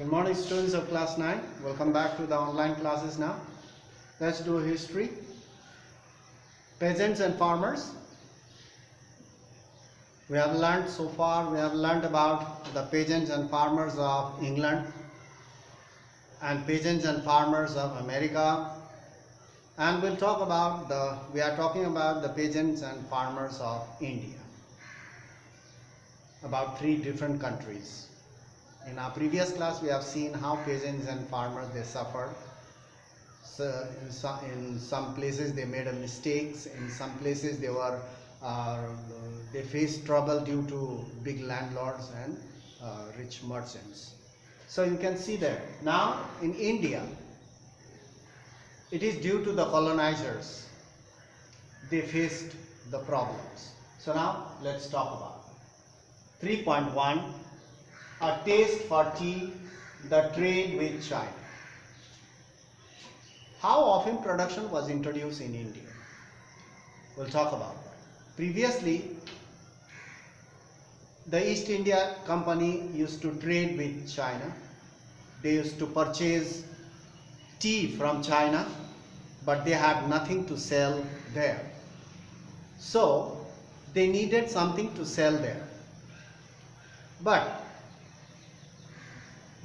Good morning, students of class 9. Welcome back to the online classes now. Let's do history. Peasants and farmers. We have learned so far, about the peasants and farmers of England and peasants and farmers of America. And we are talking about the peasants and farmers of India. About 3 different countries. In our previous class, we have seen how peasants and farmers they suffered. So in some places they made mistakes. In some places they faced trouble due to big landlords and rich merchants. So you can see that now in India, it is due to the colonizers. They faced the problems. So now let's talk about it. 3.1. A taste for tea, the trade with China. How offim production was introduced in India? We'll talk about that. Previously, the East India Company used to trade with China. They used to purchase tea from China, but they had nothing to sell there. So, they needed something to sell there. But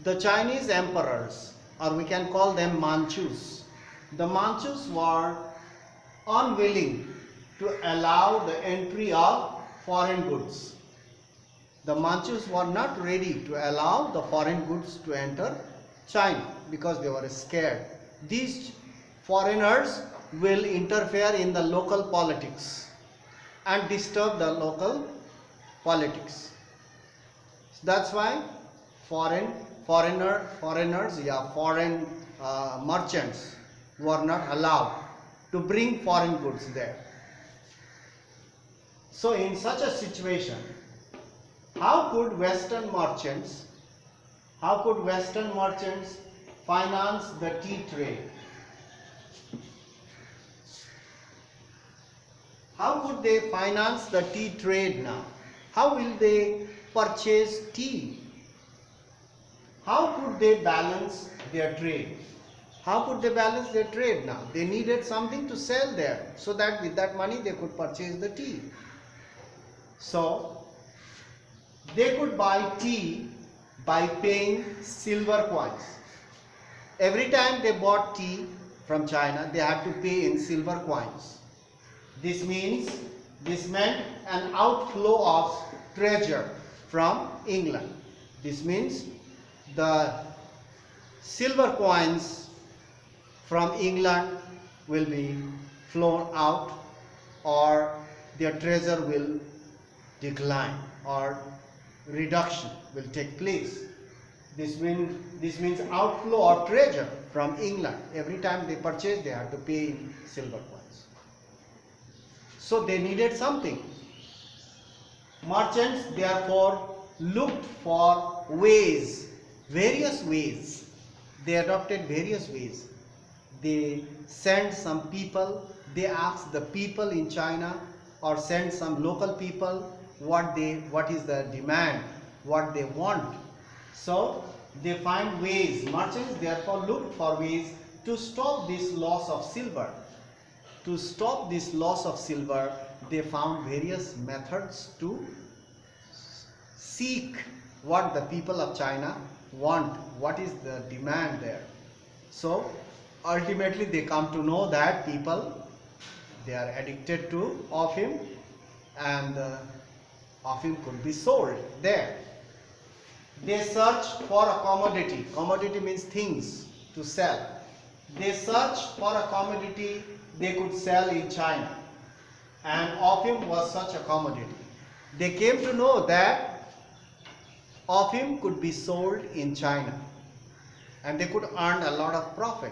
the Chinese emperors, or we can call them Manchus, the Manchus were unwilling to allow the entry of foreign goods. The Manchus were not ready to allow the foreign goods to enter China because they were scared. These foreigners will interfere in the local politics and disturb the local politics. That's why foreign merchants were not allowed to bring foreign goods there. So in such a situation, how could Western merchants finance the tea trade? How could they finance the tea trade now? How will they purchase tea? How could they balance their trade? How could they balance their trade now? They needed something to sell there so that with that money they could purchase the tea. So, they could buy tea by paying silver coins. Every time they bought tea from China, they had to pay in silver coins. This meant an outflow of treasure from England. This means the silver coins from England will be flown out, or their treasure will decline, or reduction will take place. This means outflow of treasure from England. Every time they purchase, they have to pay in silver coins. So they needed something. Merchants therefore looked for various ways. They adopted various ways. They sent some people, they asked the people in China, or sent some local people what is the demand, what they want. So they find ways. Merchants therefore looked for ways to stop this loss of silver. To stop this loss of silver, they found various methods to seek what the people of China want, what is the demand there. So ultimately they come to know that people, they are addicted to offim, and offim could be sold there. They searched for a commodity. Commodity means things to sell. They searched for a commodity they could sell in China, and offim was such a commodity. They came to know that offim could be sold in China and they could earn a lot of profit.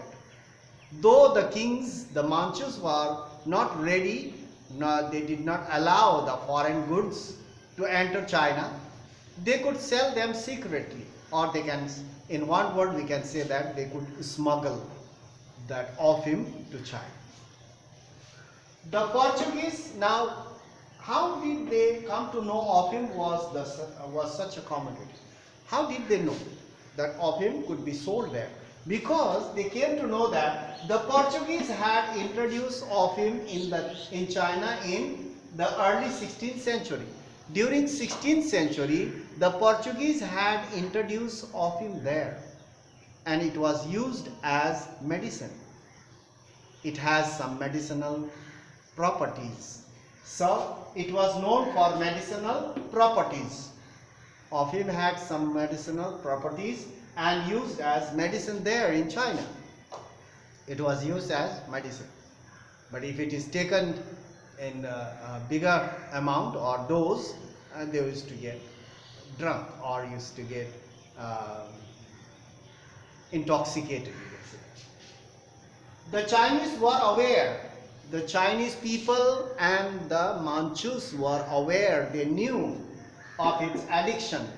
Though the kings, the Manchus, were not ready, they did not allow the foreign goods to enter China, they could sell them secretly, or they can, in one word we can say that they could smuggle that offim to China. The Portuguese, now, how did they come to know offim was such a commodity? How did they know? that opium could be sold there, because they came to know that the Portuguese had introduced opium in China in the early 16th century. During 16th century, the Portuguese had introduced opium there, and it was used as medicine. It has some medicinal properties. So it was known for medicinal properties. Opium had some medicinal properties and used as medicine there in China. It was used as medicine. But if it is taken in a bigger amount or dose, they used to get drunk or used to get intoxicated. The Chinese were aware. The Chinese people and the Manchus were aware. They knew of its addiction.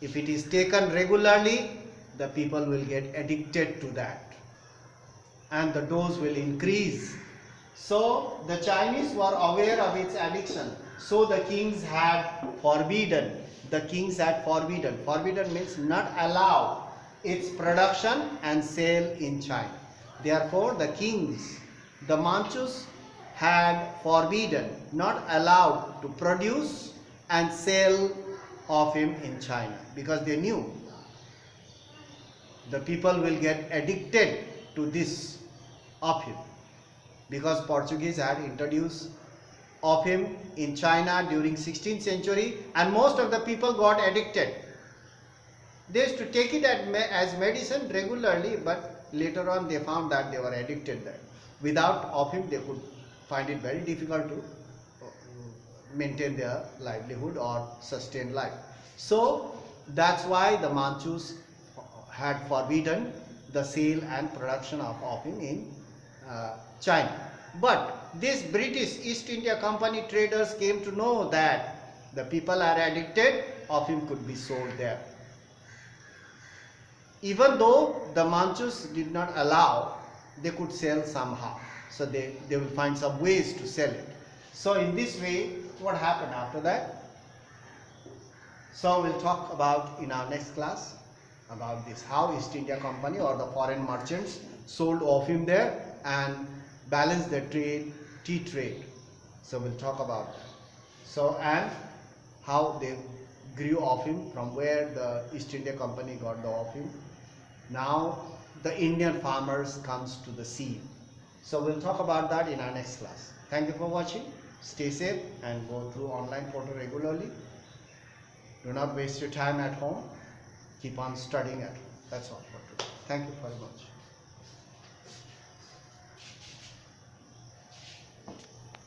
If it is taken regularly, the people will get addicted to that, and the dose will increase. So the Chinese were aware of its addiction. So the kings had forbidden. The kings had forbidden. Forbidden means not allow its production and sale in China. Therefore, the kings, the Manchus, had forbidden, not allowed to produce and sell opium in China, because they knew the people will get addicted to this opium, because Portuguese had introduced opium in China during 16th century, and most of the people got addicted. They used to take it as medicine regularly, but later on they found that they were addicted there. Without opium they could find it very difficult to maintain their livelihood or sustain life. So that's why the Manchus had forbidden the sale and production of opium in China. But these British East India Company traders came to know that the people are addicted, opium could be sold there. Even though the Manchus did not allow, they could sell somehow. So they will find some ways to sell it. So in this way, what happened after that? So we'll talk about in our next class about this, how East India Company or the foreign merchants sold opium there and balanced their tea trade. So we'll talk about that. So, and how they grew opium, from where the East India Company got the opium. Now the Indian farmers comes to the sea. So we'll talk about that in our next class. Thank you for watching. Stay safe and go through online portal regularly. Do not waste your time at home. Keep on studying at home. That's all for today. Thank you very much.